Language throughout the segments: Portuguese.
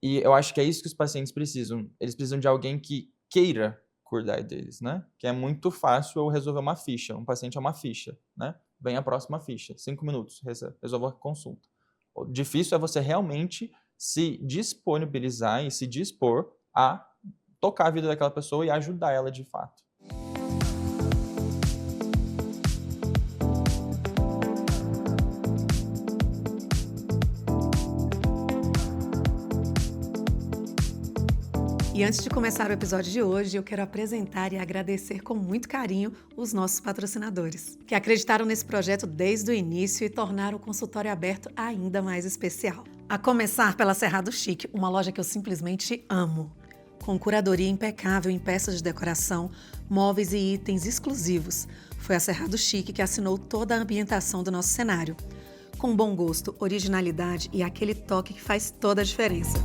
E eu acho que é isso que os pacientes precisam. Eles precisam de alguém que queira cuidar deles, né? Que é muito fácil eu resolver uma ficha. Um paciente é uma ficha, né? Vem a próxima ficha, 5 minutos, resolva a consulta. O difícil é você realmente se disponibilizar e se dispor a tocar a vida daquela pessoa e ajudar ela de fato. E antes de começar o episódio de hoje, eu quero apresentar e agradecer com muito carinho os nossos patrocinadores, que acreditaram nesse projeto desde o início e tornaram o consultório aberto ainda mais especial. A começar pela Cerrado Chic, uma loja que eu simplesmente amo. Com curadoria impecável em peças de decoração, móveis e itens exclusivos. Foi a Cerrado Chic que assinou toda a ambientação do nosso cenário. Com bom gosto, originalidade e aquele toque que faz toda a diferença.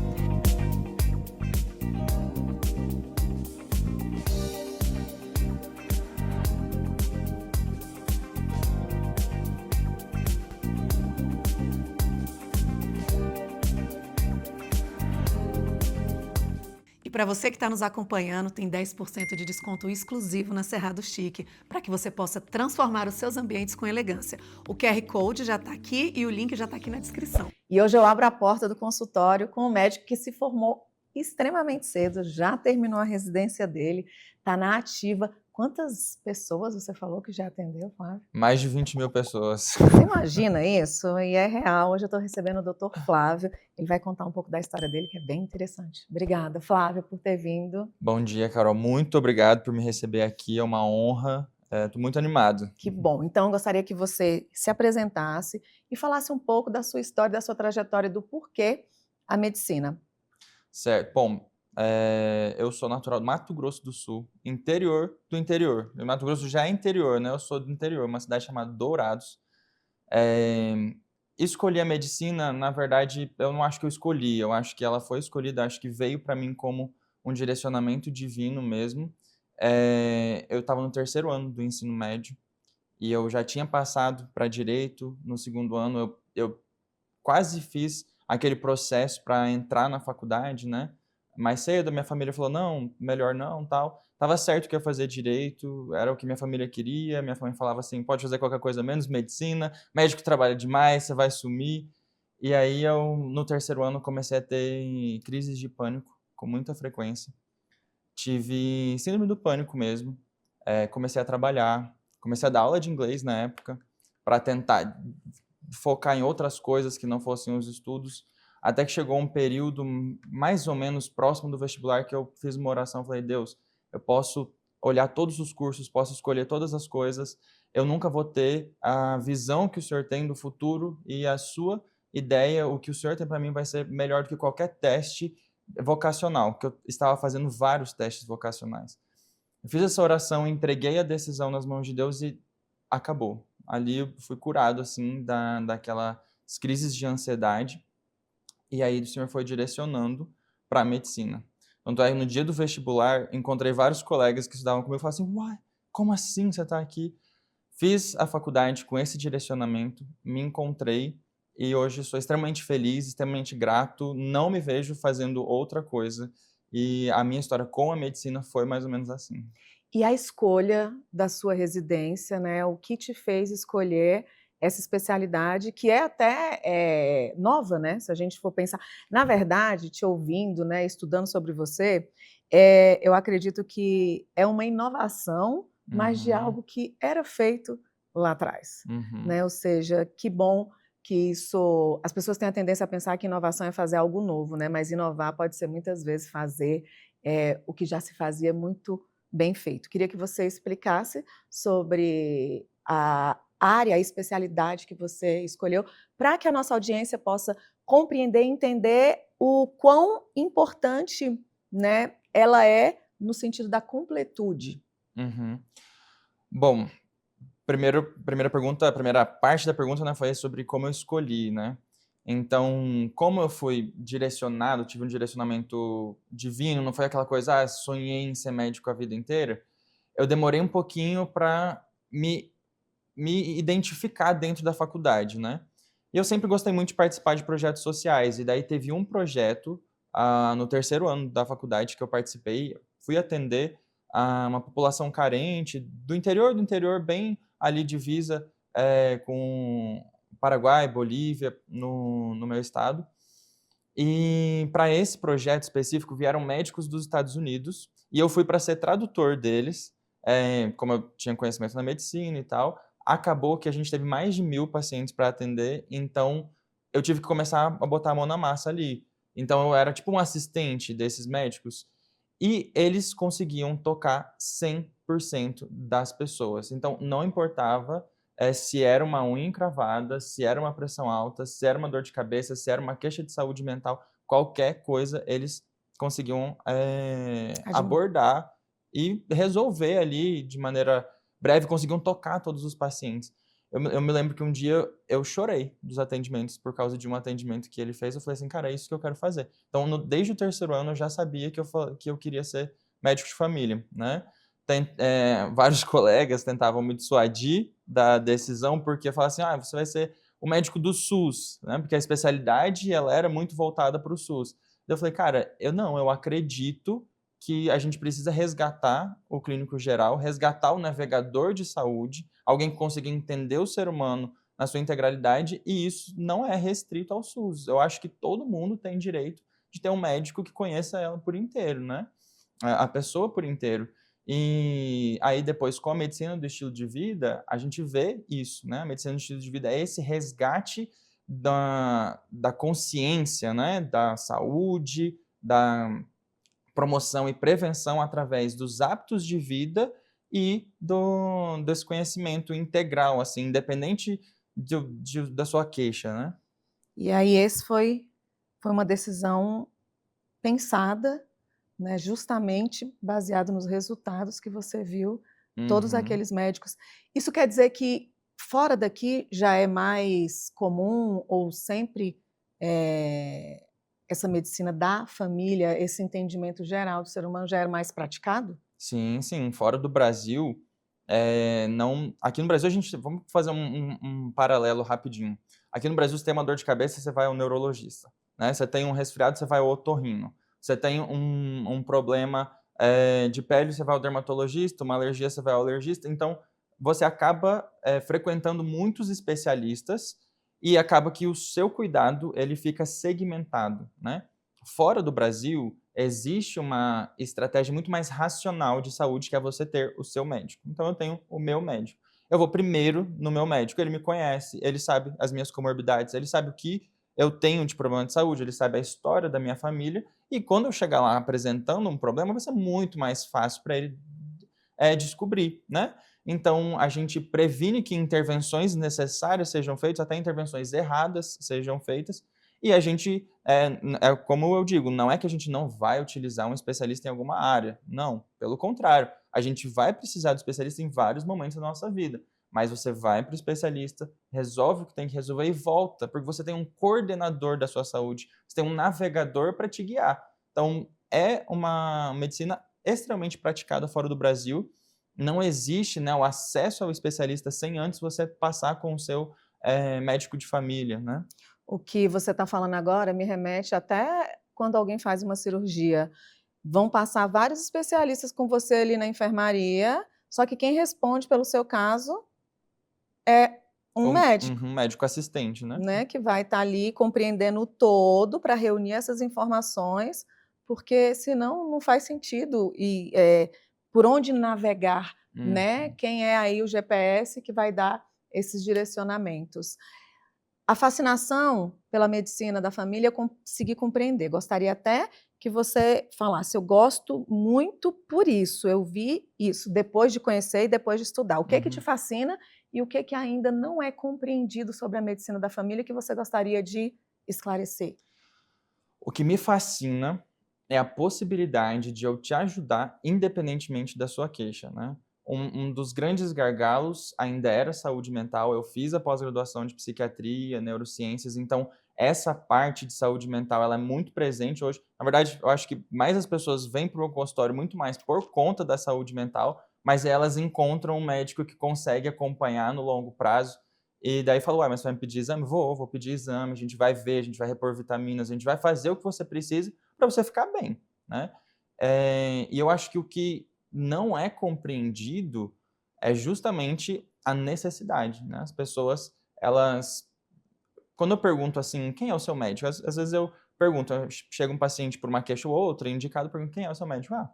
E para você que está nos acompanhando, tem 10% de desconto exclusivo na Cerrado Chic, para que você possa transformar os seus ambientes com elegância. O QR Code já está aqui e o link já está aqui na descrição. E hoje eu abro a porta do consultório com um médico que se formou extremamente cedo, já terminou a residência dele, está na ativa. Quantas pessoas você falou que já atendeu, Flávio? Mais de 20 mil pessoas. Você imagina isso? E é real. Hoje eu estou recebendo o Dr. Flávio. Ele vai contar um pouco da história dele, que é bem interessante. Obrigada, Flávio, por ter vindo. Bom dia, Carol. Muito obrigado por me receber aqui. É uma honra. Estou muito animado. Que bom. Então, eu gostaria que você se apresentasse e falasse um pouco da sua história, da sua trajetória, do porquê a medicina. Certo. Bom, eu sou natural do Mato Grosso do Sul, interior do interior. O Mato Grosso já é interior, né? Eu sou do interior, uma cidade chamada Dourados. Escolhi a medicina, na verdade, eu não acho que eu escolhi, eu acho que ela foi escolhida, acho que veio para mim como um direcionamento divino mesmo. Eu estava no 3º ano do ensino médio e eu já tinha passado para direito no 2º ano, eu quase fiz aquele processo para entrar na faculdade, né? Mais cedo, a minha família falou, não, melhor não, tal. Tava certo que eu ia fazer direito, era o que minha família queria, minha família falava assim, pode fazer qualquer coisa menos medicina, médico trabalha demais, você vai sumir. E aí eu, no 3º ano, comecei a ter crises de pânico com muita frequência. Tive síndrome do pânico mesmo, comecei a trabalhar, comecei a dar aula de inglês na época, para tentar focar em outras coisas que não fossem os estudos, até que chegou um período mais ou menos próximo do vestibular que eu fiz uma oração, falei, Deus, eu posso olhar todos os cursos, posso escolher todas as coisas, eu nunca vou ter a visão que o Senhor tem do futuro e a sua ideia, o que o Senhor tem para mim vai ser melhor do que qualquer teste vocacional, que eu estava fazendo vários testes vocacionais. Eu fiz essa oração, entreguei a decisão nas mãos de Deus e acabou. Ali eu fui curado, assim, daquelas crises de ansiedade. E aí o Senhor foi direcionando para a medicina. Tanto é que no dia do vestibular, encontrei vários colegas que estudavam comigo e falaram assim, uai, como assim você está aqui? Fiz a faculdade com esse direcionamento, me encontrei e hoje sou extremamente feliz, extremamente grato, não me vejo fazendo outra coisa. E a minha história com a medicina foi mais ou menos assim. E a escolha da sua residência, né? O que te fez escolher essa especialidade, que é até nova, né? Se a gente for pensar. Na verdade, te ouvindo, né, estudando sobre você, eu acredito que é uma inovação, mas de algo que era feito lá atrás. Né? Ou seja, que bom que isso. As pessoas têm a tendência a pensar que inovação é fazer algo novo, né? Mas inovar pode ser muitas vezes fazer o que já se fazia muito bem feito. Queria que você explicasse sobre a área, a especialidade que você escolheu, para que a nossa audiência possa compreender e entender o quão importante, né, ela é no sentido da completude. Bom, primeira pergunta, a primeira parte da pergunta, né, foi sobre como eu escolhi, né? Então, como eu fui direcionado, tive um direcionamento divino, não foi aquela coisa, sonhei em ser médico a vida inteira, eu demorei um pouquinho para me identificar dentro da faculdade, né? E eu sempre gostei muito de participar de projetos sociais, e daí teve um projeto no terceiro ano da faculdade que eu participei, fui atender uma população carente do interior, bem ali divisa com Paraguai, Bolívia, no meu estado. E para esse projeto específico vieram médicos dos Estados Unidos e eu fui para ser tradutor deles, como eu tinha conhecimento na medicina e tal. Acabou que a gente teve mais de 1.000 pacientes para atender, então eu tive que começar a botar a mão na massa ali. Então eu era tipo um assistente desses médicos e eles conseguiam tocar 100% das pessoas. Então não importava se era uma unha encravada, se era uma pressão alta, se era uma dor de cabeça, se era uma queixa de saúde mental, qualquer coisa eles conseguiam abordar e resolver ali de maneira breve, conseguiam tocar todos os pacientes. Eu me lembro que um dia eu chorei dos atendimentos por causa de um atendimento que ele fez. Eu falei assim, cara, é isso que eu quero fazer. Então, desde o terceiro ano, eu já sabia que eu queria ser médico de família, né? Vários colegas tentavam me dissuadir da decisão, porque falavam assim, você vai ser o médico do SUS, né? Porque a especialidade, ela era muito voltada para o SUS. Eu falei, cara, eu acredito que a gente precisa resgatar o clínico geral, resgatar o navegador de saúde, alguém que consiga entender o ser humano na sua integralidade, e isso não é restrito ao SUS. Eu acho que todo mundo tem direito de ter um médico que conheça ela por inteiro, né? A pessoa por inteiro. E aí depois, com a medicina do estilo de vida, a gente vê isso, né? A medicina do estilo de vida é esse resgate da consciência, né? Da saúde, da promoção e prevenção através dos hábitos de vida e desse conhecimento integral, assim, independente da sua queixa, né? E aí esse foi uma decisão pensada, né, justamente baseado nos resultados que você viu, todos aqueles médicos. Isso quer dizer que fora daqui já é mais comum ou sempre essa medicina da família, esse entendimento geral do ser humano já era mais praticado? Sim, sim. Fora do Brasil, não. Aqui no Brasil, vamos fazer um paralelo rapidinho. Aqui no Brasil, você tem uma dor de cabeça, você vai ao neurologista, né? Você tem um resfriado, você vai ao otorrino. Você tem um problema de pele, você vai ao dermatologista. Uma alergia, você vai ao alergista. Então, você acaba frequentando muitos especialistas e acaba que o seu cuidado ele fica segmentado, né? Fora do Brasil, existe uma estratégia muito mais racional de saúde, que é você ter o seu médico. Então, eu tenho o meu médico. Eu vou primeiro no meu médico, ele me conhece, ele sabe as minhas comorbidades, ele sabe o que eu tenho de problema de saúde, ele sabe a história da minha família, e quando eu chegar lá apresentando um problema, vai ser muito mais fácil para ele descobrir, né? Então, a gente previne que intervenções necessárias sejam feitas, até intervenções erradas sejam feitas, e a gente, como eu digo, não é que a gente não vai utilizar um especialista em alguma área, não, pelo contrário, a gente vai precisar do especialista em vários momentos da nossa vida, mas você vai para o especialista, resolve o que tem que resolver e volta, porque você tem um coordenador da sua saúde, você tem um navegador para te guiar. Então, é uma medicina extremamente praticada fora do Brasil. Não existe, né, o acesso ao especialista sem antes você passar com o seu médico de família, né? O que você está falando agora me remete até quando alguém faz uma cirurgia. Vão passar vários especialistas com você ali na enfermaria, só que quem responde pelo seu caso é um médico. Um médico assistente, né? Que vai estar ali compreendendo o todo para reunir essas informações, porque senão não faz sentido e por onde navegar, né? Quem é aí o GPS que vai dar esses direcionamentos? A fascinação pela medicina da família eu consegui compreender. Gostaria até que você falasse, eu gosto muito por isso, eu vi isso depois de conhecer e depois de estudar. O que que te fascina e o que ainda não é compreendido sobre a medicina da família que você gostaria de esclarecer? O que me fascina é a possibilidade de eu te ajudar independentemente da sua queixa, né? Um dos grandes gargalos ainda era a saúde mental. Eu fiz a pós-graduação de psiquiatria, neurociências, então essa parte de saúde mental ela é muito presente hoje. Na verdade, eu acho que mais as pessoas vêm para o meu consultório muito mais por conta da saúde mental, mas elas encontram um médico que consegue acompanhar no longo prazo. E daí falou, mas você vai me pedir exame? Vou pedir exame, a gente vai ver, a gente vai repor vitaminas, a gente vai fazer o que você precisa para você ficar bem, né? E eu acho que o que não é compreendido é justamente a necessidade, né? As pessoas, elas... Quando eu pergunto assim, quem é o seu médico? Às vezes eu pergunto, chega um paciente por uma queixa ou outra, indicado, eu pergunto, quem é o seu médico? Ah,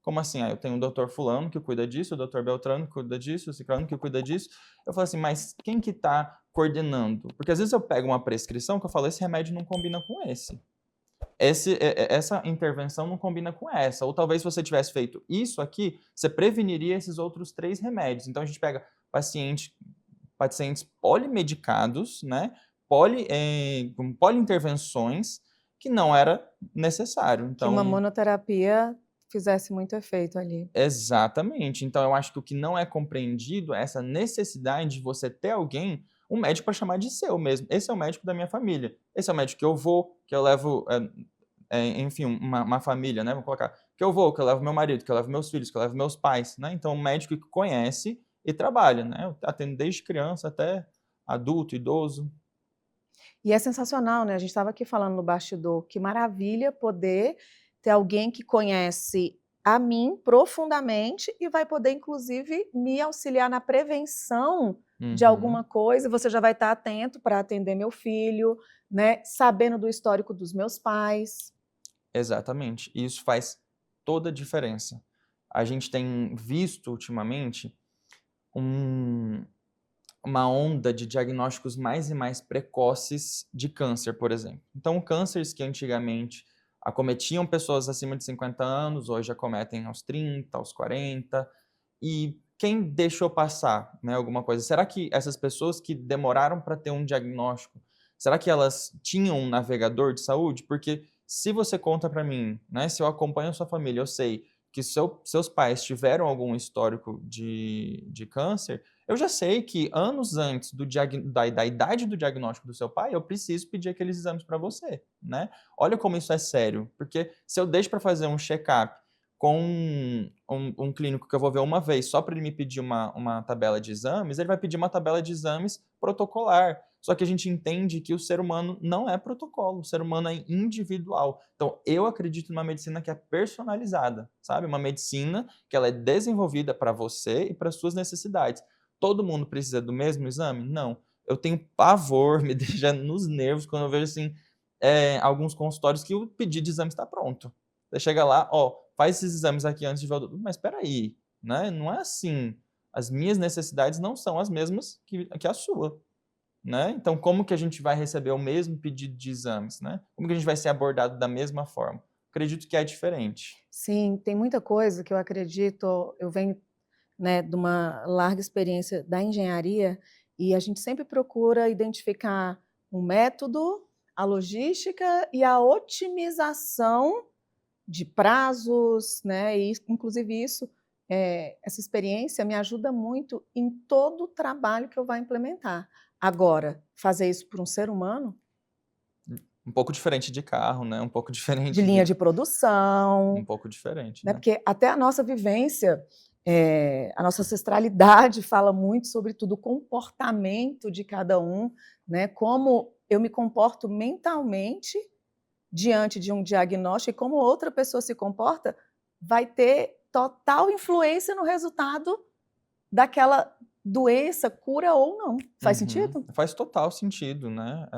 como assim? Ah, eu tenho o doutor fulano que cuida disso, o doutor Beltrano que cuida disso, o ciclano que cuida disso. Eu falo assim, mas quem que está coordenando? Porque às vezes eu pego uma prescrição que eu falo, esse remédio não combina com esse. Essa intervenção não combina com essa. Ou talvez se você tivesse feito isso aqui, você preveniria esses outros 3 remédios. Então a gente pega pacientes polimedicados, né? Com poliintervenções que não era necessário. Que uma Então, monoterapia fizesse muito efeito ali. exatamente. Então eu acho que o que não é compreendido é essa necessidade de você ter alguém, um médico para chamar de seu mesmo. Esse é o médico da minha família. Esse é o médico que eu vou, que eu levo, enfim, uma família, né? Vou colocar. Que eu vou, que eu levo meu marido, que eu levo meus filhos, que eu levo meus pais, né? Então um médico que conhece e trabalha, né? Eu atendo desde criança até adulto, idoso. E é sensacional, né? A gente estava aqui falando no bastidor, que maravilha poder ter alguém que conhece a mim profundamente e vai poder, inclusive, me auxiliar na prevenção de Uhum. alguma coisa. Você já vai estar atento para atender meu filho, né? Sabendo do histórico dos meus pais. Exatamente. E isso faz toda a diferença. A gente tem visto ultimamente um uma onda de diagnósticos mais e mais precoces de câncer, por exemplo. Então, cânceres que antigamente acometiam pessoas acima de 50 anos, hoje acometem aos 30, aos 40. E quem deixou passar, né, alguma coisa? Será que essas pessoas que demoraram para ter um diagnóstico, será que elas tinham um navegador de saúde? Porque se você conta para mim, né, se eu acompanho a sua família, eu sei que seus pais tiveram algum histórico de câncer, eu já sei que anos antes da idade do diagnóstico do seu pai, eu preciso pedir aqueles exames para você, né? Olha como isso é sério, porque se eu deixo para fazer um check-up com um clínico que eu vou ver uma vez só para ele me pedir uma tabela de exames, ele vai pedir uma tabela de exames protocolar. Só que a gente entende que o ser humano não é protocolo, o ser humano é individual. Então, eu acredito numa medicina que é personalizada, sabe? Uma medicina que ela é desenvolvida para você e para suas necessidades. Todo mundo precisa do mesmo exame? Não. Eu tenho pavor, me deixa nos nervos quando eu vejo assim, alguns consultórios que o pedido de exame está pronto. Você chega lá, ó, faz esses exames aqui antes de ver o doutor. Mas espera aí, né? Não é assim. As minhas necessidades não são as mesmas que a sua, né? Então, como que a gente vai receber o mesmo pedido de exames, né? Como que a gente vai ser abordado da mesma forma? Acredito que é diferente. Sim, tem muita coisa que eu acredito, eu venho, né, de uma larga experiência da engenharia e a gente sempre procura identificar um método, a logística e a otimização de prazos, né? E, inclusive, essa experiência me ajuda muito em todo o trabalho que eu vou implementar. Agora, fazer isso por um ser humano, Um pouco diferente de carro, né? Um pouco de diferente linha de... de Um produção, pouco diferente, né? né? Porque até a nossa vivência, a nossa ancestralidade fala muito sobre tudo, o comportamento de cada um, né? Como eu me comporto mentalmente diante de um diagnóstico e como outra pessoa se comporta vai ter total influência no resultado daquela doença, cura ou não. Faz Uhum. sentido? Faz total sentido, né?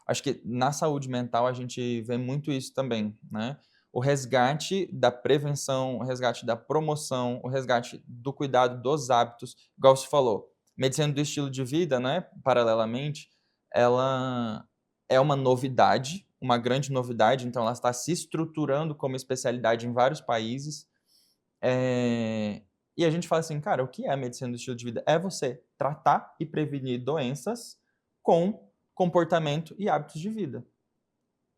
Acho que na saúde mental a gente vê muito isso também, né? O resgate da prevenção, o resgate da promoção, o resgate do cuidado dos hábitos, igual você falou, medicina do estilo de vida, né? Paralelamente, ela é uma novidade, uma grande novidade, então ela está se estruturando como especialidade em vários países. E a gente fala assim, cara, o que é a medicina do estilo de vida? É você tratar e prevenir doenças com comportamento e hábitos de vida.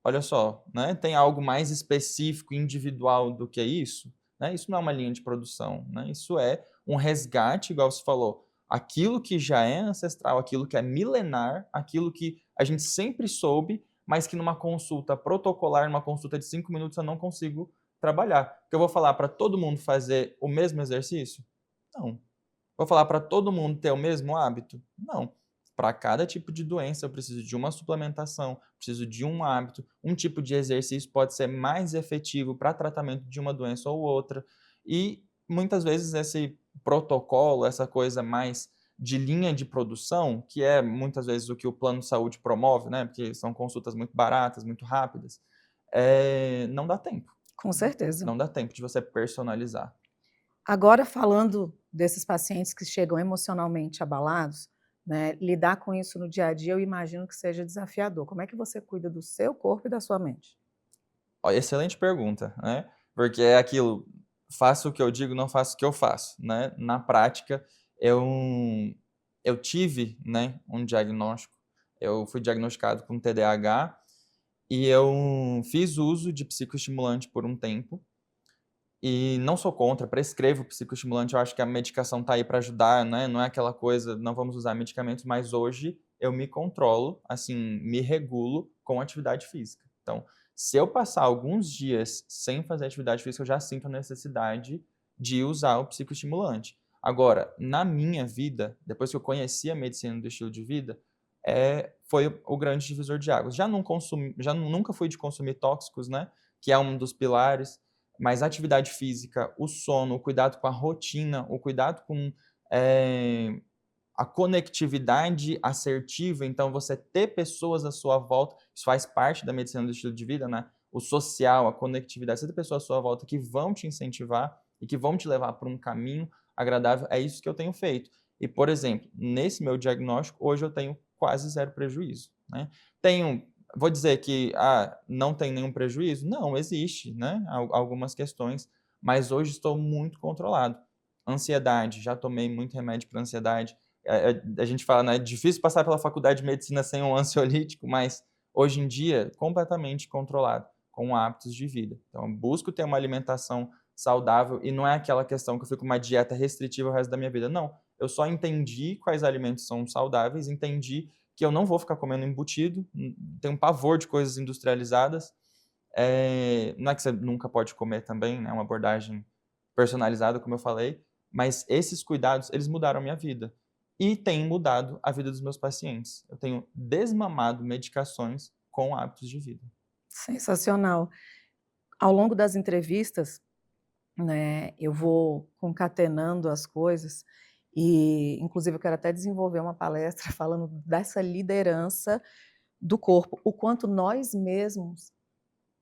Olha só, né? Tem algo mais específico, individual do que isso? Né? Isso não é uma linha de produção, né? Isso é um resgate, igual você falou, aquilo que já é ancestral, aquilo que é milenar, aquilo que a gente sempre soube, mas que numa consulta protocolar, numa consulta de 5 minutos, eu não consigo trabalhar. Porque eu vou falar para todo mundo fazer o mesmo exercício? Não. Vou falar para todo mundo ter o mesmo hábito? Não. para cada tipo de doença eu preciso de uma suplementação, preciso de um hábito, um tipo de exercício pode ser mais efetivo para tratamento de uma doença ou outra. E muitas vezes esse protocolo, essa coisa mais de linha de produção, que é muitas vezes o que o plano de saúde promove, né? Porque são consultas muito baratas, muito rápidas, não dá tempo. Com certeza. Não dá tempo de você personalizar. Agora, falando desses pacientes que chegam emocionalmente abalados, né, lidar com isso no dia a dia, eu imagino que seja desafiador. Como é que você cuida do seu corpo e da sua mente? Ó, excelente pergunta, né? Porque é aquilo, faço o que eu digo, não faço o que eu faço, né? Na prática, eu, eu tive, né, um diagnóstico. Eu fui diagnosticado com TDAH e eu fiz uso de psicoestimulante por um tempo. E não sou contra, prescrevo psicoestimulante, eu acho que a medicação está aí para ajudar, né? Não é aquela coisa, não vamos usar medicamentos, mas hoje eu me controlo, assim, me regulo com atividade física. Então, se eu passar alguns dias sem fazer atividade física, eu já sinto a necessidade de usar o psicoestimulante. Agora, na minha vida, depois que eu conheci a medicina do estilo de vida, foi o grande divisor de águas. Nunca fui de consumir tóxicos, né? Que é um dos pilares. Mas a atividade física, o sono, o cuidado com a rotina, o cuidado com a conectividade assertiva, então você ter pessoas à sua volta, isso faz parte da medicina do estilo de vida, né? O social, a conectividade, você ter pessoas à sua volta que vão te incentivar e que vão te levar por um caminho agradável, é isso que eu tenho feito. E, por exemplo, nesse meu diagnóstico, hoje eu tenho quase zero prejuízo, né? Vou dizer que não tem nenhum prejuízo? Não, existe, né? Algumas questões, mas hoje estou muito controlado. Ansiedade, já tomei muito remédio para ansiedade. A gente fala, né? É difícil passar pela faculdade de medicina sem um ansiolítico, mas hoje em dia, completamente controlado, com hábitos de vida. Então, eu busco ter uma alimentação saudável e não é aquela questão que eu fico com uma dieta restritiva o resto da minha vida. Não, eu só entendi quais alimentos são saudáveis, entendi que eu não vou ficar comendo embutido, tenho um pavor de coisas industrializadas. Não é que você nunca pode comer também, né? Uma abordagem personalizada, como eu falei, mas esses cuidados, eles mudaram a minha vida. E têm mudado a vida dos meus pacientes. Eu tenho desmamado medicações com hábitos de vida. Sensacional. Ao longo das entrevistas, né, eu vou concatenando as coisas e, inclusive, eu quero até desenvolver uma palestra falando dessa liderança do corpo, o quanto nós mesmos,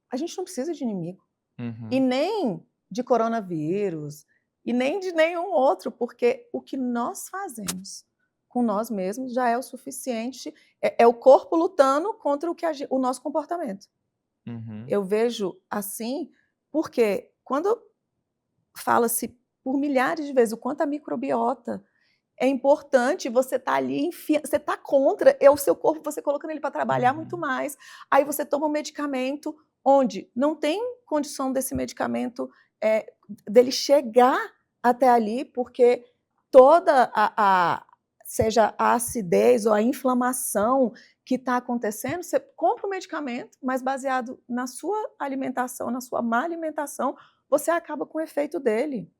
a gente não precisa de inimigo, e Uhum. nem de coronavírus, e nem de nenhum outro, porque o que nós fazemos com nós mesmos já é o suficiente, é o corpo lutando contra o nosso comportamento. Uhum. Eu vejo assim, porque quando fala-se por milhares de vezes o quanto a microbiota é importante, você está ali, você está contra, é o seu corpo, você colocando ele para trabalhar muito Uhum. mais. Aí você toma um medicamento onde não tem condição desse medicamento dele chegar até ali, porque toda seja a acidez ou a inflamação que está acontecendo, você compra o medicamento, mas baseado na sua alimentação, na sua má alimentação, você acaba com o efeito dele.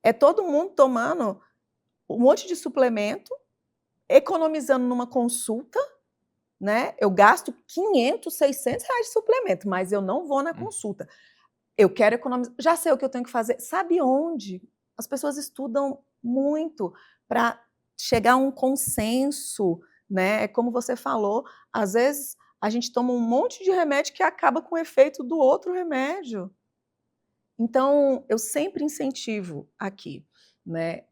É todo mundo tomando um monte de suplemento, economizando numa consulta, né? Eu gasto 500, 600 reais de suplemento, mas eu não vou na consulta. Eu quero economizar, já sei o que eu tenho que fazer. Sabe onde? As pessoas estudam muito para chegar a um consenso, né? Como você falou, às vezes a gente toma um monte de remédio que acaba com o efeito do outro remédio. Então, eu sempre incentivo aqui, né?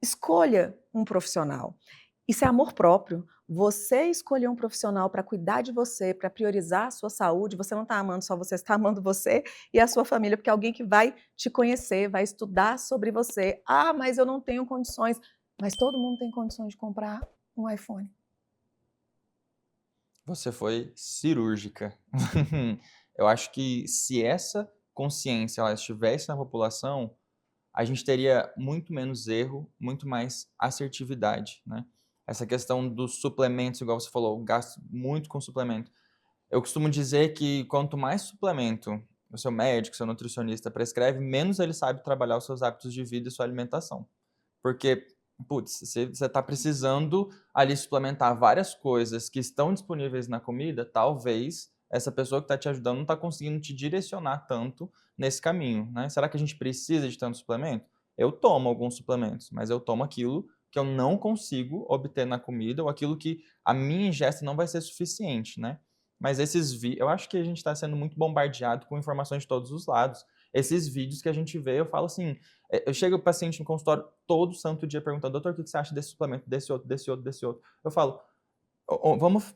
Escolha um profissional. Isso é amor próprio. Você escolher um profissional para cuidar de você, para priorizar a sua saúde, você não está amando só você está amando você e a sua família, porque é alguém que vai te conhecer, vai estudar sobre você. Ah, mas eu não tenho condições. Mas todo mundo tem condições de comprar um iPhone. Você foi cirúrgica. Eu acho que se essa consciência ela estivesse na população, a gente teria muito menos erro, muito mais assertividade, né? Essa questão dos suplementos, igual você falou, gasto muito com suplemento. Eu costumo dizer que quanto mais suplemento o seu médico, o seu nutricionista prescreve, menos ele sabe trabalhar os seus hábitos de vida e sua alimentação. Porque putz, você está precisando ali suplementar várias coisas que estão disponíveis na comida, talvez essa pessoa que está te ajudando não está conseguindo te direcionar tanto nesse caminho, né? Será que a gente precisa de tanto suplemento? Eu tomo alguns suplementos, mas eu tomo aquilo que eu não consigo obter na comida ou aquilo que a minha ingesta não vai ser suficiente, né? Mas eu acho que a gente está sendo muito bombardeado com informações de todos os lados. Esses vídeos que a gente vê, eu falo assim, eu chego o paciente no consultório todo santo dia perguntando, doutor, o que você acha desse suplemento, desse outro, desse outro, desse outro? Eu falo,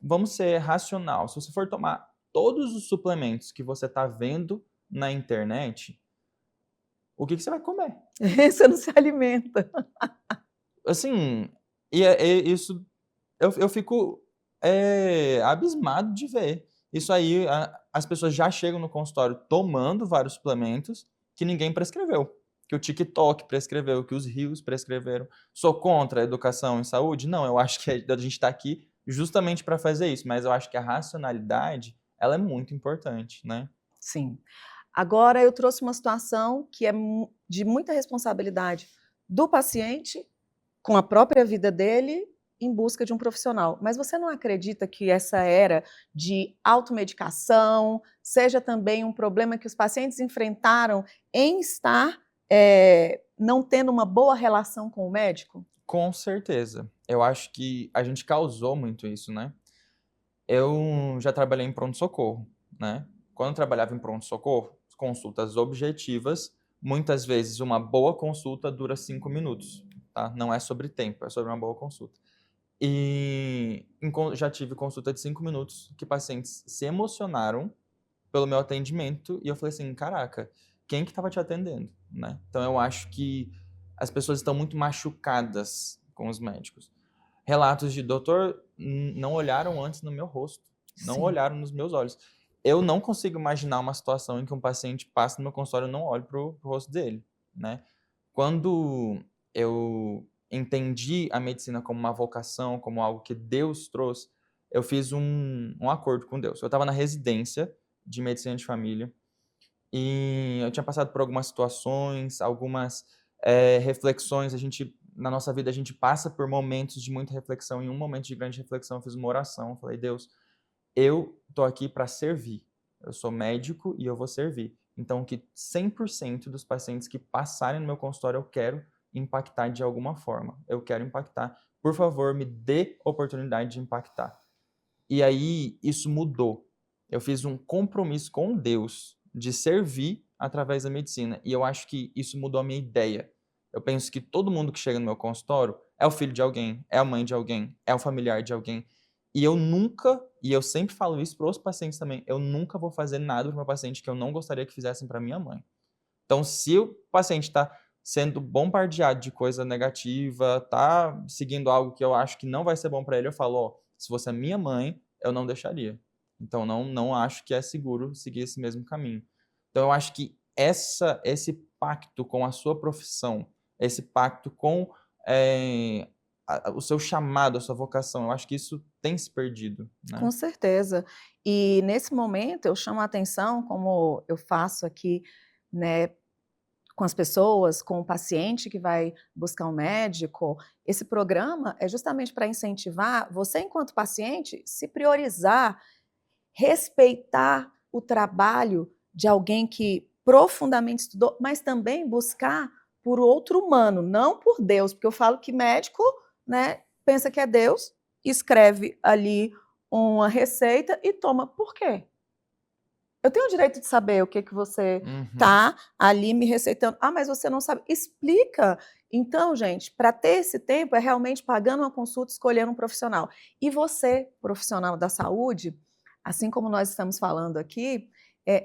vamos ser racional. Se você for tomar todos os suplementos que você está vendo na internet, o que você vai comer? Você não se alimenta. Assim, isso eu fico abismado de ver. Isso aí, as pessoas já chegam no consultório tomando vários suplementos que ninguém prescreveu. Que o TikTok prescreveu, que os rios prescreveram. Sou contra a educação em saúde? Não, eu acho que a gente está aqui justamente para fazer isso, mas eu acho que a racionalidade, ela é muito importante, né? Sim. Agora eu trouxe uma situação que é de muita responsabilidade do paciente com a própria vida dele em busca de um profissional. Mas você não acredita que essa era de automedicação seja também um problema que os pacientes enfrentaram em estar não tendo uma boa relação com o médico? Com certeza. Eu acho que a gente causou muito isso, né? Eu já trabalhei em pronto-socorro, né? Quando eu trabalhava em pronto-socorro, consultas objetivas, muitas vezes uma boa consulta dura 5 minutos, tá? Não é sobre tempo, é sobre uma boa consulta. E já tive consulta de 5 minutos que pacientes se emocionaram pelo meu atendimento e eu falei assim, caraca, quem que estava te atendendo, né? Então eu acho que as pessoas estão muito machucadas com os médicos. Relatos de doutor, não olharam antes no meu rosto, não Sim. olharam nos meus olhos. Eu não consigo imaginar uma situação em que um paciente passa no meu consultório e não olhe pro rosto dele, né? Quando eu entendi a medicina como uma vocação, como algo que Deus trouxe, eu fiz um acordo com Deus. Eu estava na residência de medicina de família e eu tinha passado por algumas situações, algumas reflexões. Na nossa vida, a gente passa por momentos de muita reflexão. Em um momento de grande reflexão, eu fiz uma oração. Eu falei, Deus, eu tô aqui para servir. Eu sou médico e eu vou servir. Então, que 100% dos pacientes que passarem no meu consultório, eu quero impactar de alguma forma. Eu quero impactar. Por favor, me dê oportunidade de impactar. E aí, isso mudou. Eu fiz um compromisso com Deus de servir através da medicina. E eu acho que isso mudou a minha ideia. Eu penso que todo mundo que chega no meu consultório é o filho de alguém, é a mãe de alguém, é o familiar de alguém. E eu sempre falo isso para os pacientes também, eu nunca vou fazer nada para o meu paciente que eu não gostaria que fizessem para minha mãe. Então, se o paciente está sendo bombardeado de coisa negativa, está seguindo algo que eu acho que não vai ser bom para ele, eu falo, ó, se fosse a minha mãe, eu não deixaria. Então, não acho que é seguro seguir esse mesmo caminho. Então, eu acho que esse pacto com a sua profissão, esse pacto com o seu chamado, a sua vocação, eu acho que isso tem se perdido, né? Com certeza. E nesse momento eu chamo a atenção, como eu faço aqui, né, com as pessoas, com o paciente que vai buscar um médico, esse programa é justamente para incentivar você, enquanto paciente, se priorizar, respeitar o trabalho de alguém que profundamente estudou, mas também buscar por outro humano, não por Deus, porque eu falo que médico, né, pensa que é Deus, escreve ali uma receita e toma. Por quê? Eu tenho o direito de saber o que você Uhum. tá ali me receitando. Ah, mas você não sabe. Explica. Então, gente, para ter esse tempo é realmente pagando uma consulta, escolhendo um profissional. E você, profissional da saúde, assim como nós estamos falando aqui,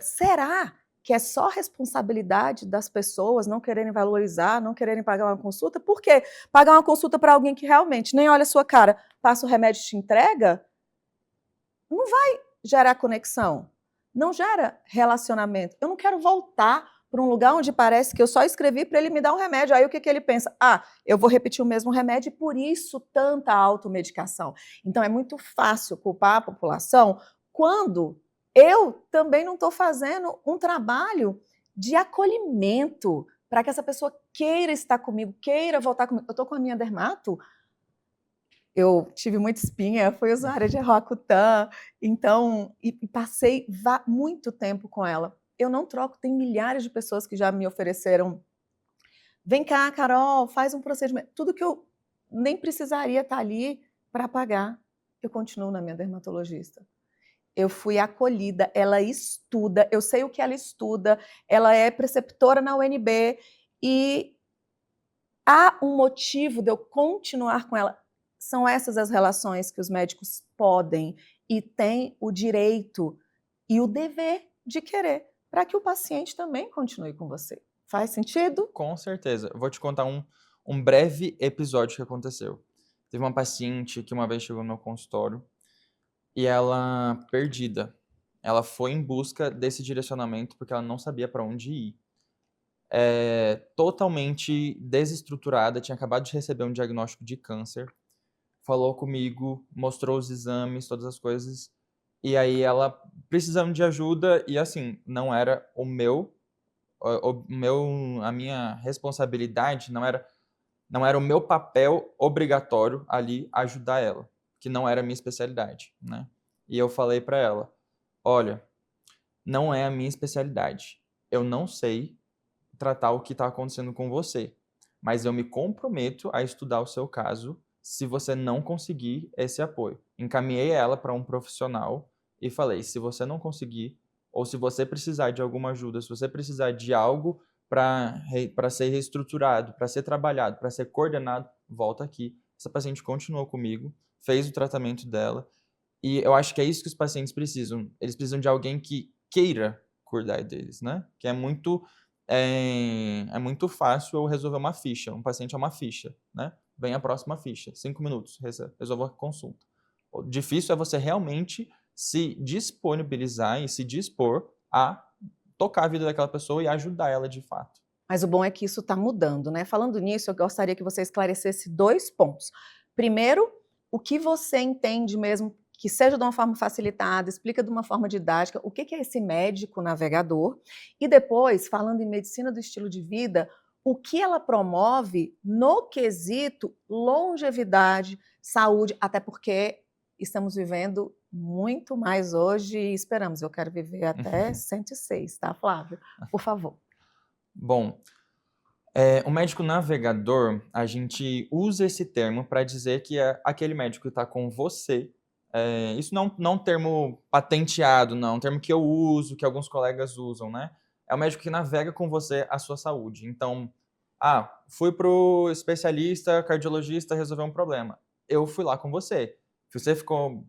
será que é só responsabilidade das pessoas não quererem valorizar, não quererem pagar uma consulta? Por quê? Pagar uma consulta para alguém que realmente nem olha a sua cara, passa o remédio e te entrega, não vai gerar conexão, não gera relacionamento. Eu não quero voltar para um lugar onde parece que eu só escrevi para ele me dar um remédio. Aí o que ele pensa? Ah, eu vou repetir o mesmo remédio e por isso tanta automedicação. Então é muito fácil culpar a população quando eu também não estou fazendo um trabalho de acolhimento para que essa pessoa queira estar comigo, queira voltar comigo. Eu estou com a minha dermato, eu tive muita espinha, fui usuária de Roacutan, então, e passei muito tempo com ela. Eu não troco, tem milhares de pessoas que já me ofereceram, vem cá, Carol, faz um procedimento. Tudo que eu nem precisaria estar ali para pagar, eu continuo na minha dermatologista. Eu fui acolhida, ela estuda, eu sei o que ela estuda, ela é preceptora na UNB e há um motivo de eu continuar com ela. São essas as relações que os médicos podem e têm o direito e o dever de querer, para que o paciente também continue com você. Faz sentido? Com certeza. Eu vou te contar um breve episódio que aconteceu. Teve uma paciente que uma vez chegou no meu consultório e ela, perdida, ela foi em busca desse direcionamento porque ela não sabia para onde ir. Totalmente desestruturada, tinha acabado de receber um diagnóstico de câncer, falou comigo, mostrou os exames, todas as coisas, e aí ela precisando de ajuda e assim, não era a minha responsabilidade, não era o meu papel obrigatório ali ajudar ela, que não era a minha especialidade, né? E eu falei para ela, olha, não é a minha especialidade, eu não sei tratar o que está acontecendo com você, mas eu me comprometo a estudar o seu caso se você não conseguir esse apoio. Encaminhei ela para um profissional e falei, se você não conseguir, ou se você precisar de alguma ajuda, se você precisar de algo para ser reestruturado, para ser trabalhado, para ser coordenado, volta aqui. Essa paciente continuou comigo, fez o tratamento dela, e eu acho que é isso que os pacientes precisam. Eles precisam de alguém que queira cuidar deles, né? Que é muito fácil eu resolver uma ficha. Um paciente é uma ficha, né? Vem a próxima ficha, 5 minutos, resolva a consulta. O difícil é você realmente se disponibilizar e se dispor a tocar a vida daquela pessoa e ajudar ela de fato. Mas o bom é que isso está mudando, né? Falando nisso, eu gostaria que você esclarecesse 2 pontos. Primeiro, o que você entende mesmo, que seja de uma forma facilitada, explica de uma forma didática, o que é esse médico navegador. E depois, falando em medicina do estilo de vida, o que ela promove no quesito longevidade, saúde, até porque estamos vivendo muito mais hoje e esperamos. Eu quero viver até 106, tá, Flávio? Por favor. Bom, o médico navegador, a gente usa esse termo para dizer que é aquele médico que está com você. Isso não é um termo patenteado, não, é um termo que eu uso, que alguns colegas usam, né? É o médico que navega com você a sua saúde. Então, fui pro especialista, cardiologista, resolver um problema. Eu fui lá com você. Se você ficou...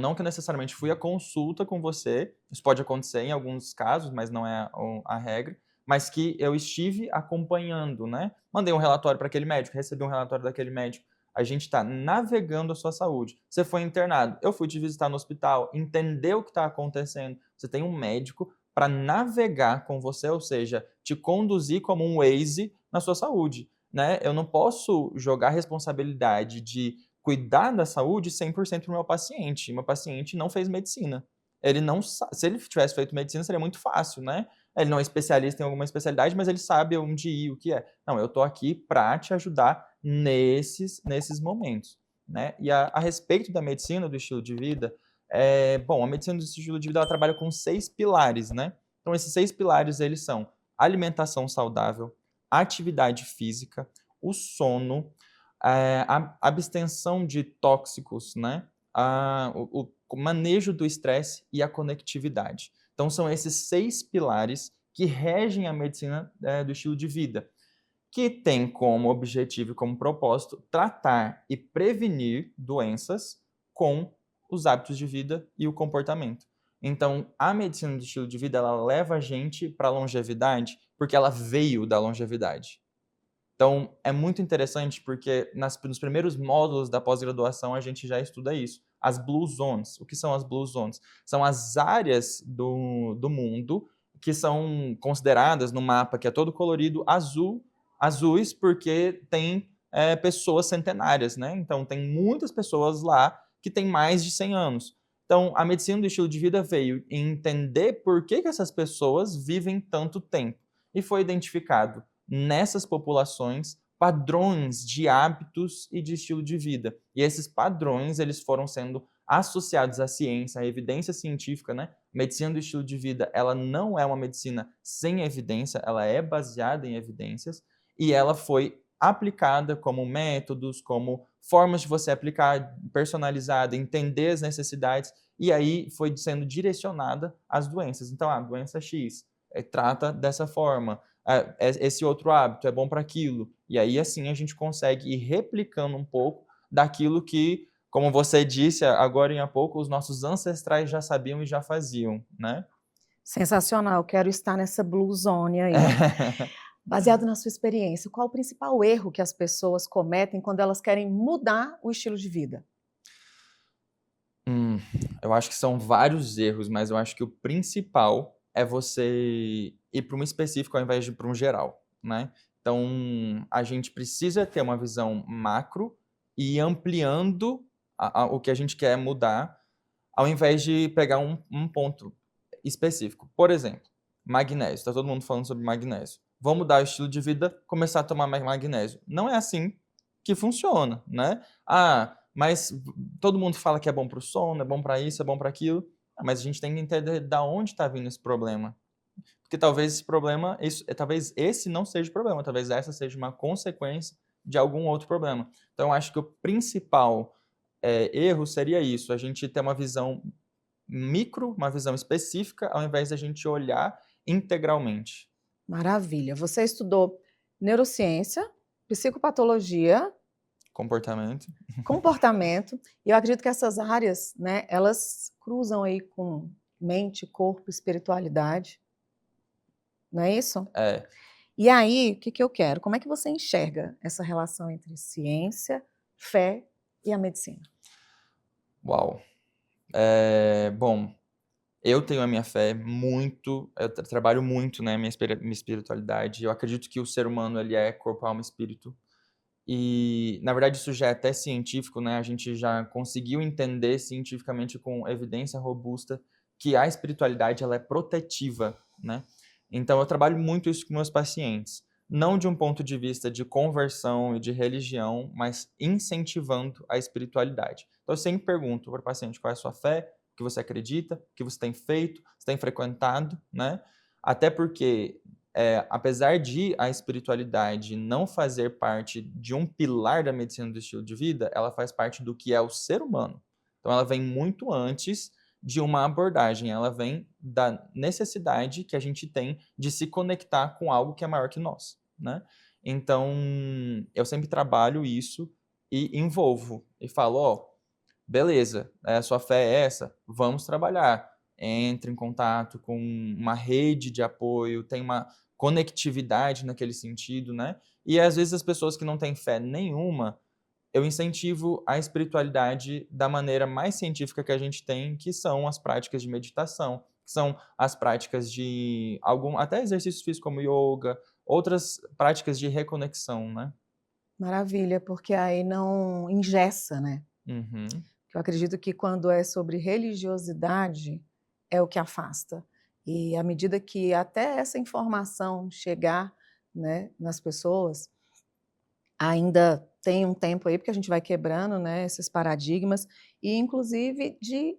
Não que necessariamente fui à consulta com você, isso pode acontecer em alguns casos, mas não é a regra, mas que eu estive acompanhando, né? Mandei um relatório para aquele médico, recebi um relatório daquele médico. A gente está navegando a sua saúde. Você foi internado, eu fui te visitar no hospital, entender o que está acontecendo. Você tem um médico para navegar com você, ou seja, te conduzir como um Waze na sua saúde, né? Eu não posso jogar a responsabilidade de cuidar da saúde 100% para o meu paciente. Meu paciente não fez medicina. Ele não se ele tivesse feito medicina, seria muito fácil, né? Ele não é especialista em alguma especialidade, mas ele sabe onde ir, o que é. Não, eu estou aqui para te ajudar nesses momentos, né? E a respeito da medicina do estilo de vida, a medicina do estilo de vida ela trabalha com 6 pilares, né? Então, esses 6 pilares, eles são alimentação saudável, atividade física, o sono, a abstenção de tóxicos, né? O manejo do estresse e a conectividade. Então, são esses 6 pilares que regem a medicina do estilo de vida, que tem como objetivo e como propósito tratar e prevenir doenças com os hábitos de vida e o comportamento. Então, a medicina do estilo de vida, ela leva a gente para a longevidade porque ela veio da longevidade. Então, é muito interessante porque nos primeiros módulos da pós-graduação a gente já estuda isso. As Blue Zones. O que são as Blue Zones? São as áreas do mundo que são consideradas no mapa, que é todo colorido, azuis porque tem pessoas centenárias, né? Então, tem muitas pessoas lá que têm mais de 100 anos. Então, a medicina do estilo de vida veio entender por que essas pessoas vivem tanto tempo. E foi identificado nessas populações padrões de hábitos e de estilo de vida. E esses padrões, eles foram sendo associados à ciência, à evidência científica, né? Medicina do estilo de vida, ela não é uma medicina sem evidência, ela é baseada em evidências e ela foi aplicada como métodos, como formas de você aplicar personalizada, entender as necessidades e aí foi sendo direcionada às doenças. Então, a doença X trata dessa forma, esse outro hábito é bom para aquilo. E aí, assim, a gente consegue ir replicando um pouco daquilo que, como você disse agora em pouco, os nossos ancestrais já sabiam e já faziam, né? Sensacional, quero estar nessa blue zone aí. Baseado na sua experiência, qual o principal erro que as pessoas cometem quando elas querem mudar o estilo de vida? Eu acho que são vários erros, mas eu acho que o principal é você ir para um específico ao invés de para um geral, né? Então, a gente precisa ter uma visão macro e ir ampliando o que a gente quer mudar, ao invés de pegar um ponto específico. Por exemplo, magnésio. Está todo mundo falando sobre magnésio. Vamos mudar o estilo de vida, começar a tomar mais magnésio. Não é assim que funciona, né? Mas todo mundo fala que é bom para o sono, é bom para isso, é bom para aquilo. Mas a gente tem que entender da onde está vindo esse problema. Porque talvez esse problema, talvez esse não seja o problema, talvez essa seja uma consequência de algum outro problema. Então, eu acho que o principal erro seria isso, a gente ter uma visão micro, uma visão específica, ao invés da gente olhar integralmente. Maravilha. Você estudou neurociência, psicopatologia, Comportamento. comportamento, e eu acredito que essas áreas, né, elas cruzam aí com mente, corpo, espiritualidade. Não é isso? É. E aí, o que eu quero? Como é que você enxerga essa relação entre ciência, fé e a medicina? Uau. Bom, eu tenho a minha fé muito, eu trabalho muito, né, minha espiritualidade. Eu acredito que o ser humano ele é corpo, alma e espírito. E, na verdade, isso já é até científico, né? A gente já conseguiu entender cientificamente com evidência robusta que a espiritualidade ela é protetiva, né? Então, eu trabalho muito isso com meus pacientes. Não de um ponto de vista de conversão e de religião, mas incentivando a espiritualidade. Então, eu sempre pergunto para o paciente qual é a sua fé, o que você acredita, o que você tem feito, você tem frequentado, né? Até porque apesar de a espiritualidade não fazer parte de um pilar da medicina do estilo de vida, ela faz parte do que é o ser humano. Então, ela vem muito antes de uma abordagem, ela vem da necessidade que a gente tem de se conectar com algo que é maior que nós, né? Então, eu sempre trabalho isso e envolvo e falo, ó, beleza, sua fé é essa, vamos trabalhar. Entre em contato com uma rede de apoio, tem uma conectividade naquele sentido, né? E às vezes as pessoas que não têm fé nenhuma, eu incentivo a espiritualidade da maneira mais científica que a gente tem, que são as práticas de meditação, que são as práticas de até exercícios físicos como yoga, outras práticas de reconexão, né? Maravilha, porque aí não engessa, né? Uhum. Eu acredito que quando é sobre religiosidade, é o que afasta. E à medida que até essa informação chegar, né, nas pessoas, ainda tem um tempo aí, porque a gente vai quebrando, né, esses paradigmas, e inclusive de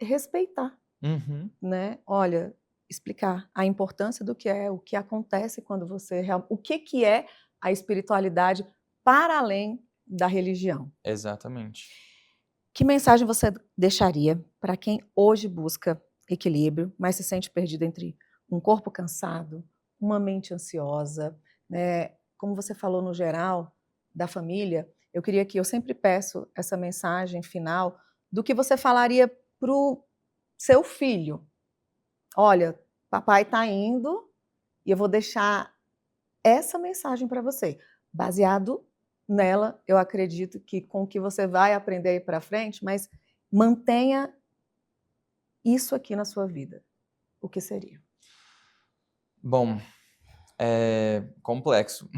respeitar, Uhum. né? Olha, explicar a importância do que é, o que acontece quando você... O que é a espiritualidade para além da religião. Exatamente. Que mensagem você deixaria para quem hoje busca equilíbrio, mas se sente perdido entre um corpo cansado, uma mente ansiosa, né? Como você falou no geral da família, eu sempre peço essa mensagem final do que você falaria para o seu filho. Olha, papai está indo e eu vou deixar essa mensagem para você, baseado nela, eu acredito que com o que você vai aprender aí para frente, mas mantenha isso aqui na sua vida. O que seria? Bom, é complexo.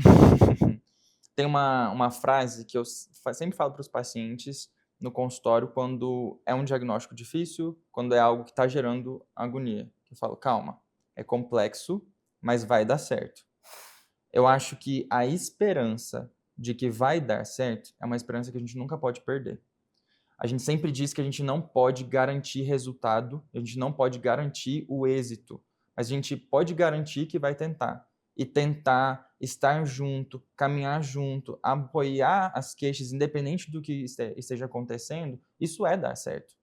Tem uma frase que eu sempre falo para os pacientes no consultório quando é um diagnóstico difícil, quando é algo que está gerando agonia. Eu falo, calma, é complexo, mas vai dar certo. Eu acho que a esperança de que vai dar certo é uma esperança que a gente nunca pode perder. A gente sempre diz que a gente não pode garantir resultado, a gente não pode garantir o êxito, mas a gente pode garantir que vai tentar. E tentar estar junto, caminhar junto, apoiar as queixas, independente do que esteja acontecendo, isso é dar certo.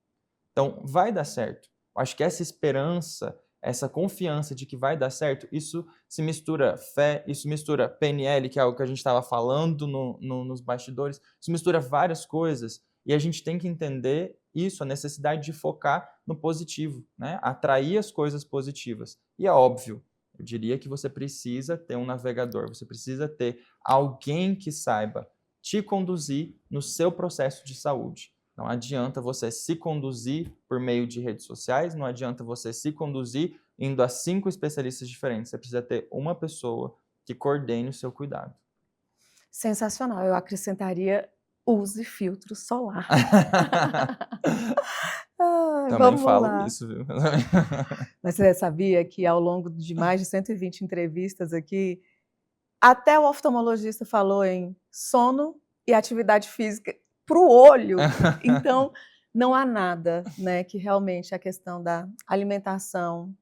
Então, vai dar certo. Eu acho que essa esperança, essa confiança de que vai dar certo, isso se mistura fé, isso mistura PNL, que é algo que a gente estava falando nos bastidores, isso mistura várias coisas. E a gente tem que entender isso, a necessidade de focar no positivo, né? Atrair as coisas positivas. E é óbvio, eu diria que você precisa ter um navegador, você precisa ter alguém que saiba te conduzir no seu processo de saúde. Não adianta você se conduzir por meio de redes sociais, não adianta você se conduzir indo a 5 especialistas diferentes. Você precisa ter uma pessoa que coordene o seu cuidado. Sensacional. Eu acrescentaria: use filtro solar. Ai, Também vamos falo lá. isso, viu? Mas você sabia que ao longo de mais de 120 entrevistas aqui, até o oftalmologista falou em sono e atividade física para o olho. Então, não há nada, né, que realmente a questão da alimentação.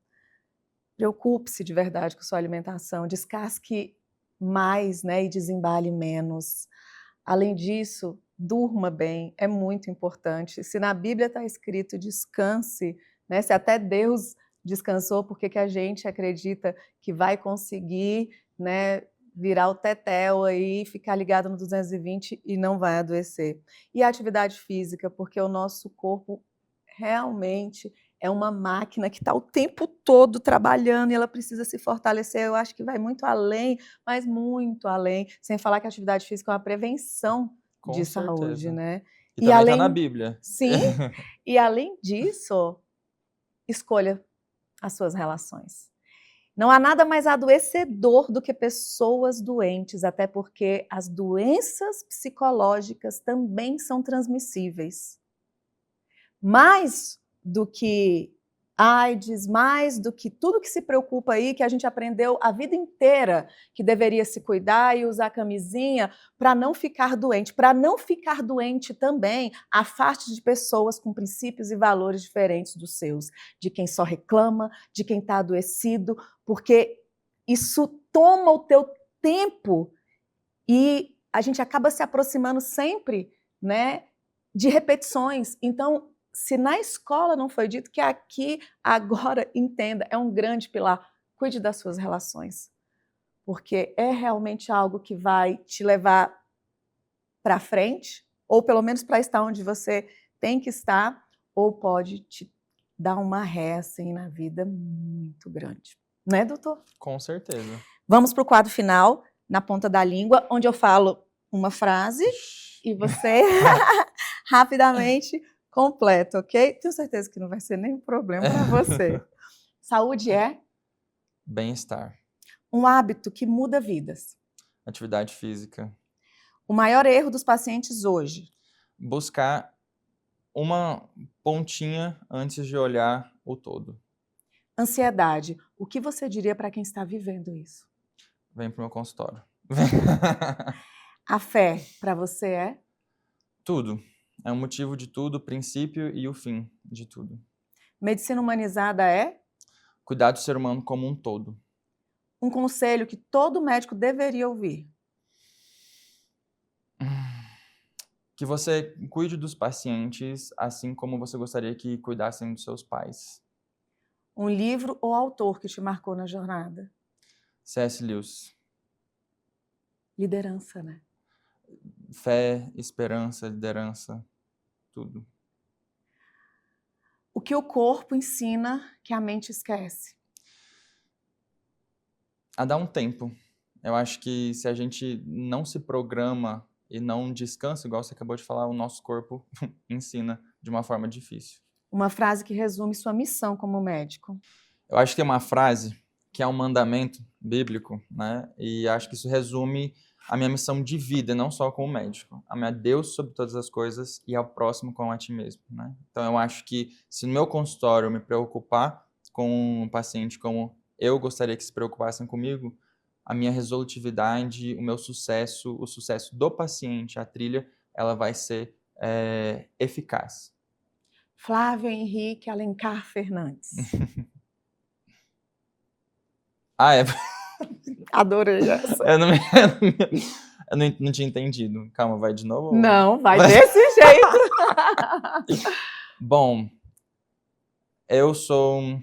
Preocupe-se de verdade com sua alimentação, descasque mais, né, e desembale menos. Além disso, durma bem, é muito importante. Se na Bíblia está escrito descanse, né, se até Deus descansou, por que a gente acredita que vai conseguir, né, virar o tetel aí, ficar ligado no 220 e não vai adoecer? E a atividade física, porque o nosso corpo realmente é uma máquina que está o tempo todo trabalhando e ela precisa se fortalecer. Eu acho que vai muito além, mas muito além, sem falar que a atividade física é uma prevenção Com de saúde, certeza. né? E E também está na além, Bíblia. sim, e além disso, escolha as suas relações. Não há nada mais adoecedor do que pessoas doentes, até porque as doenças psicológicas também são transmissíveis. Mais do que AIDS, mais do que tudo que se preocupa aí, que a gente aprendeu a vida inteira que deveria se cuidar e usar camisinha para não ficar doente. Para não ficar doente também, afaste de pessoas com princípios e valores diferentes dos seus, de quem só reclama, de quem está adoecido, porque isso toma o teu tempo e a gente acaba se aproximando sempre, né, de repetições. Então, se na escola não foi dito, que aqui, agora, entenda, é um grande pilar. Cuide das suas relações, porque é realmente algo que vai te levar para frente, ou pelo menos para estar onde você tem que estar, ou pode te dar uma ré assim na vida muito grande. Né, doutor? Com certeza. Vamos para o quadro final, na ponta da língua, onde eu falo uma frase e você rapidamente completa, ok? Tenho certeza que não vai ser nenhum problema para você. Saúde é Bem-estar. um hábito que muda vidas. Atividade física. O maior erro dos pacientes hoje. Buscar uma pontinha antes de olhar o todo. Ansiedade. O que você diria para quem está vivendo isso? Vem pro meu consultório. A fé para você é? Tudo. É o motivo de tudo, o princípio e o fim de tudo. Medicina humanizada é? Cuidar do ser humano como um todo. Um conselho que todo médico deveria ouvir. Que você cuide dos pacientes assim como você gostaria que cuidassem dos seus pais. Um livro ou autor que te marcou na jornada. C.S. Lewis. Liderança, né? Fé, esperança, liderança, tudo. O que o corpo ensina que a mente esquece. A dar um tempo. Eu acho que se a gente não se programa e não descansa, igual você acabou de falar, o nosso corpo ensina de uma forma difícil. Uma frase que resume sua missão como médico. Eu acho que tem uma frase que é um mandamento bíblico, né? E acho que isso resume a minha missão de vida, não só como médico. Amar a Deus sobre todas as coisas e ao próximo como a ti mesmo, né? Então eu acho que se no meu consultório eu me preocupar com um paciente como eu gostaria que se preocupassem comigo, a minha resolutividade, o meu sucesso, o sucesso do paciente, a trilha, ela vai ser eficaz. Flávio Henrique Alencar Fernandes. Ah, é? Adorei essa. Eu não tinha entendido. Calma, vai de novo? Não, vai desse jeito. Bom, eu sou um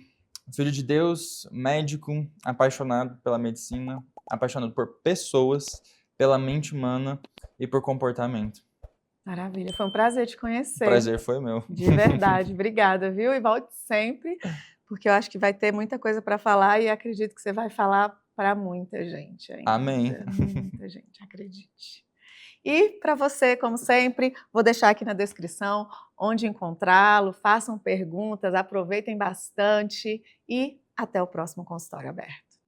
filho de Deus, médico, apaixonado pela medicina, apaixonado por pessoas, pela mente humana e por comportamento. Maravilha, foi um prazer te O conhecer. prazer foi meu. De verdade, obrigada, viu? E volte sempre, porque eu acho que vai ter muita coisa para falar e acredito que você vai falar para muita gente ainda. Amém. Muita gente, acredite. E para você, como sempre, vou deixar aqui na descrição onde encontrá-lo, façam perguntas, aproveitem bastante e até o próximo consultório aberto.